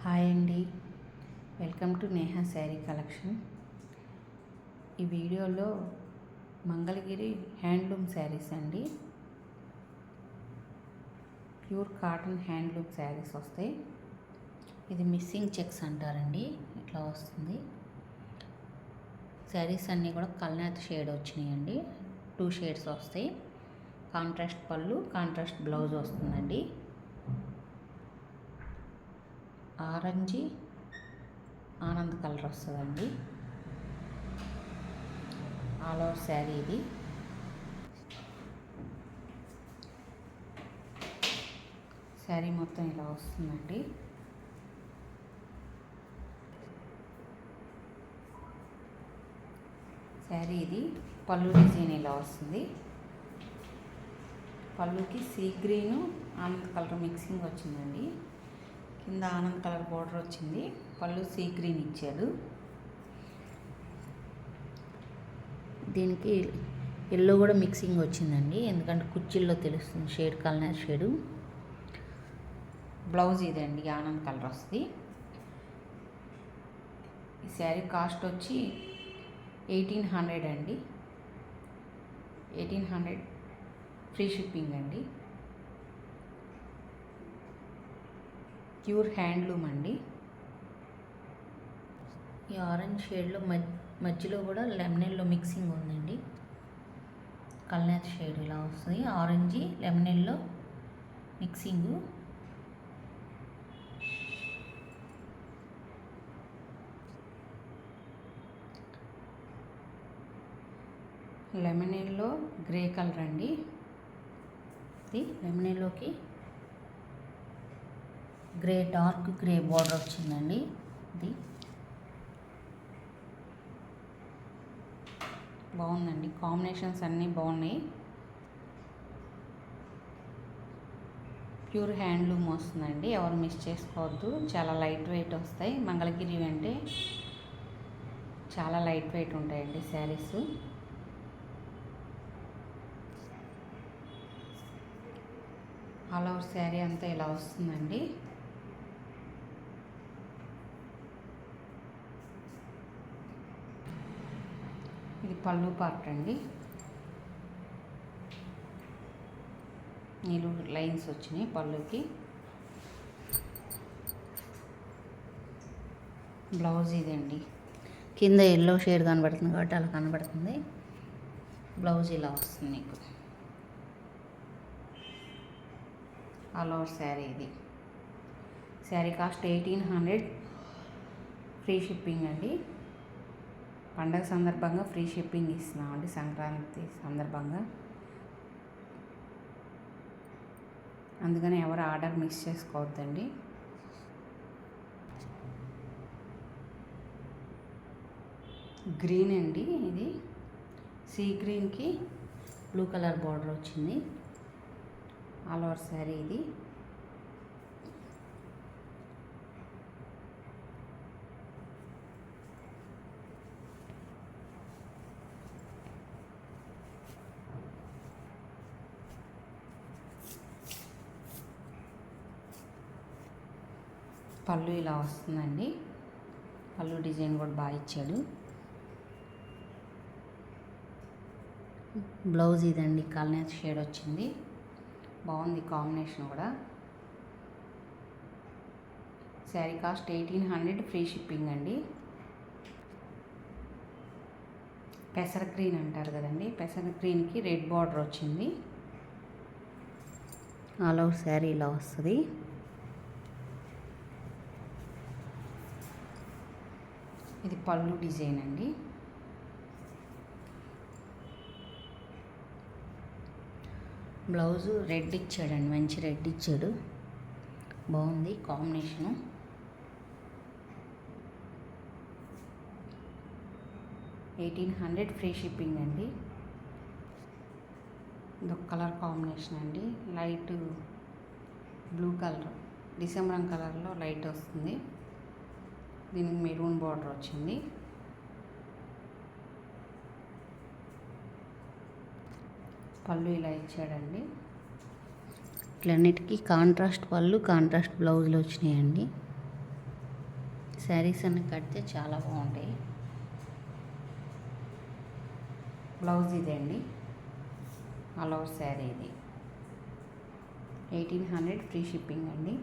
Hi అండి, welcome to Neha sari collection. ఈ వీడియోలో మంగళగిరి హ్యాండ్లూమ్ శారీస్ అండి. ప్యూర్ కాటన్ హ్యాండ్లూమ్ శారీస్ వస్తాయి. ఇది మిస్సింగ్ చెక్స్ అంటారండి, ఇట్లా వస్తుంది. శారీస్ అన్నీ కూడా కల్నేత షేడ్ వచ్చినాయండి. 2 షేడ్స్ వస్తాయి. కాంట్రాస్ట్ పళ్ళు, కాంట్రాస్ట్ బ్లౌజ్ వస్తుందండి. ఆరెంజ్ ఆనంద్ కలర్ వస్తుందండి. ఆల్ ఓవర్ శారీ ఇది. శారీ మొత్తం ఇలా వస్తుందండి. శారీ ఇది పళ్ళు డిజైన్ ఇలా వస్తుంది. పళ్ళుకి sea green Anand colour mixing వచ్చిందండి. కింద ఆనంద్ కలర్ బోర్డర్ వచ్చింది. పళ్ళు సీ గ్రీన్ ఇచ్చాడు. దీనికి ఎల్లో కూడా మిక్సింగ్ వచ్చిందండి, ఎందుకంటే కుర్చీల్లో తెలుస్తుంది షేడ్, కలర్ షేడు. బ్లౌజ్ ఇదండి, ఆనంద్ కలర్ వస్తుంది. ఈ శారీ కాస్ట్ వచ్చి 1800 అండి. 1800 ఫ్రీ షిప్పింగ్ అండి. ప్యూర్ హ్యాండ్లూమ్ అండి. ఈ ఆరెంజ్ షేడ్లో మధ్యలో కూడా లెమనెల్లో మిక్సింగ్ ఉందండి. కల్నేత షేడ్ ఇలా వస్తుంది. Orange lemon yellow mixing. Lemon yellow grey colour అండి. ఇది లెమనెల్లోకి గ్రే, డార్క్ గ్రే బార్డర్ వచ్చిందండి. ఇది బాగుందండి, కాంబినేషన్స్ అన్నీ బాగున్నాయి. ప్యూర్ హ్యాండ్లూమ్ వస్తుందండి, ఎవరు మిస్ చేసుకోవద్దు. చాలా లైట్ వెయిట్ వస్తాయి. మంగళగిరి అంటే చాలా లైట్ వెయిట్ ఉంటాయండి శారీస్. ఆల్ ఓవర్ శారీ అంతా ఇలా వస్తుందండి. ఇది పళ్ళు పార్ట్ అండి. నీళ్ళు లైన్స్ వచ్చినాయి పళ్ళుకి. బ్లౌజ్ ఇదండి. కింద ఎల్లో షేడ్ కనబడుతుంది కాబట్టి అలా కనబడుతుంది. బ్లౌజ్ ఇలా వస్తుంది మీకు. ఆల్ ఓవర్ శారీ ఇది. శారీ కాస్ట్ 1800 ఫ్రీ షిప్పింగ్ అండి. పండగ సందర్భంగా ఫ్రీ షిప్పింగ్ ఇస్తున్నామండి, సంక్రాంతి సందర్భంగా. అందుకని ఎవరు ఆర్డర్ మిస్ చేసుకోవద్దండి. గ్రీన్ అండి, ఇది సీ గ్రీన్కి బ్లూ కలర్ బార్డర్ వచ్చింది. ఆల్ ఓవర్ శారీ ఇది. పళ్ళు ఇలా వస్తుందండి. పళ్ళు డిజైన్ కూడా బాగా ఇచ్చాడు. బ్లౌజ్ ఇదండి, కల్నేత షేడ్ వచ్చింది. బాగుంది కాంబినేషన్ కూడా. శారీ కాస్ట్ 1800 ఫ్రీ షిప్పింగ్ అండి. పెసర గ్రీన్ అంటారు కదండి, పెసర గ్రీన్కి రెడ్ బార్డర్ వచ్చింది. ఆల్ ఓవర్ శారీ ఇలా వస్తుంది. ఇది పళ్ళు డిజైన్ అండి. బ్లౌజు రెడ్ ఇచ్చాడండి, మంచి రెడ్ ఇచ్చాడు. బాగుంది కాంబినేషను. $1800 ఫ్రీ షిప్పింగ్ అండి. ఇదొక కలర్ కాంబినేషన్ అండి, లైట్ బ్లూ కలర్, డిసెంబర్ కలర్లో లైట్ వస్తుంది. దీనికి మెరూన్ బార్డర్ వచ్చింది. పళ్ళు ఇలా ఇచ్చాడండి. ఇట్లన్నిటికీ కాంట్రాస్ట్ పళ్ళు, కాంట్రాస్ట్ బ్లౌజులు వచ్చినాయండి. శారీస్ అన్ని కడితే చాలా బాగుంటాయి. బ్లౌజ్ ఇదే అండి, ఆల్ ఓవర్ శారీ ఇది 1800 ఫ్రీ షిప్పింగ్ అండి.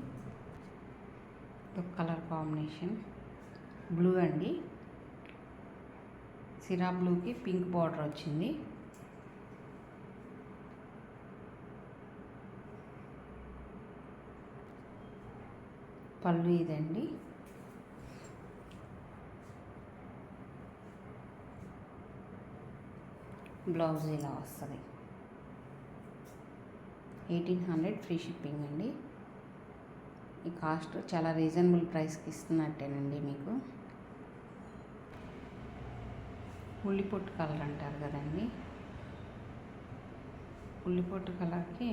కలర్ కాంబినేషన్ బ్లూ అండి, సిరా బ్లూకి పింక్ బార్డర్ వచ్చింది. పళ్ళు ఇదండి, బ్లౌజ్ ఇలా వస్తుంది. 1800 ఫ్రీ షిప్పింగ్ అండి. ఈ కాస్ట్ చాలా రీజనబుల్ ప్రైస్కి ఇస్తున్నట్టేనండి మీకు. ఉల్లిపొట్టు కలర్ అంటారు కదండి, ఉల్లిపొట్టు కలర్కి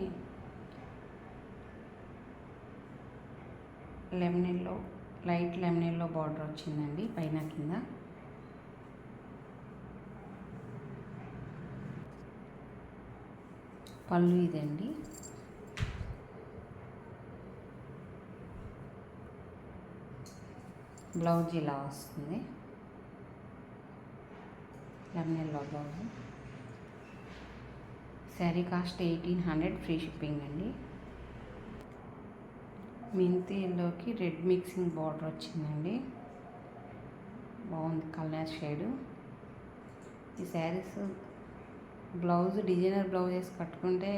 లెమన్ లైట్ లెమన్ బార్డర్ వచ్చిందండి పైన కింద. పళ్ళు ఇదండి, బ్లౌజ్ ఇలా వస్తుంది, lemon blouse. Sari cost 1800 free shipping అండి. మెంతి ఎల్లోకి రెడ్ మిక్సింగ్ బార్డర్ వచ్చిందండి, బాగుంది కలర్ షేడు. ఈ శారీస్ బ్లౌజ్ డిజైనర్ బ్లౌజెస్ కట్టుకుంటే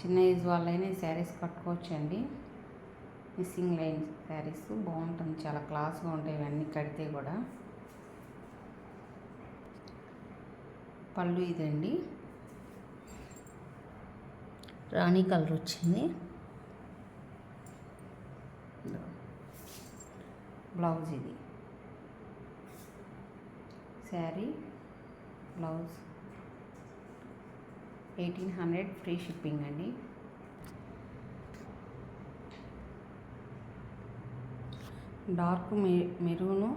చిన్న ఏజ్ వాళ్ళైనా ఈ శారీస్ కట్టుకోవచ్చండి. మిస్సింగ్ లైన్ శారీస్ బాగుంటుంది, చాలా క్లాస్గా ఉంటాయి ఇవన్నీ కడితే కూడా. పళ్ళు ఇదండి, రాణి కలర్ వచ్చింది. బ్లౌజ్ ఇది, శారీ బ్లౌజ్ 1800 ఫ్రీ షిప్పింగ్ అండి. Dark maroon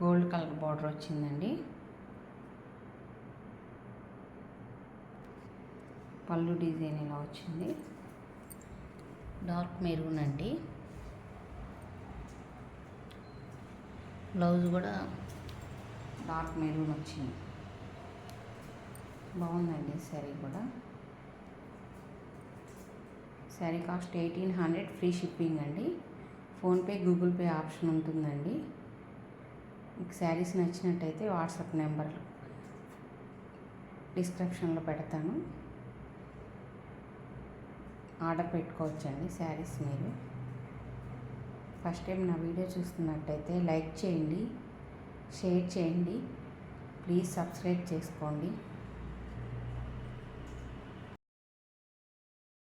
gold colour border వచ్చిందండి. పళ్ళు డిజైన్ ఇలా వచ్చింది, డార్క్ మెరూన్ అండి. బ్లౌజ్ కూడా డార్క్ మెరూన్ వచ్చింది, బాగుందండి శారీ కూడా. శారీ కాస్ట్ 1800 ఫ్రీ షిప్పింగ్ అండి. ఫోన్పే గూగుల్ పే ఆప్షన్ ఉంటుందండి. మీకు శారీస్ నచ్చినట్టయితే వాట్సాప్ నెంబర్ డిస్క్రిప్షన్లో పెడతాను, ఆర్డర్ పెట్టుకోవచ్చండి శారీస్. మీరు ఫస్ట్ టైం నా వీడియో చూస్తున్నట్టయితే లైక్ చేయండి, షేర్ చేయండి, ప్లీజ్ సబ్స్క్రైబ్ చేసుకోండి.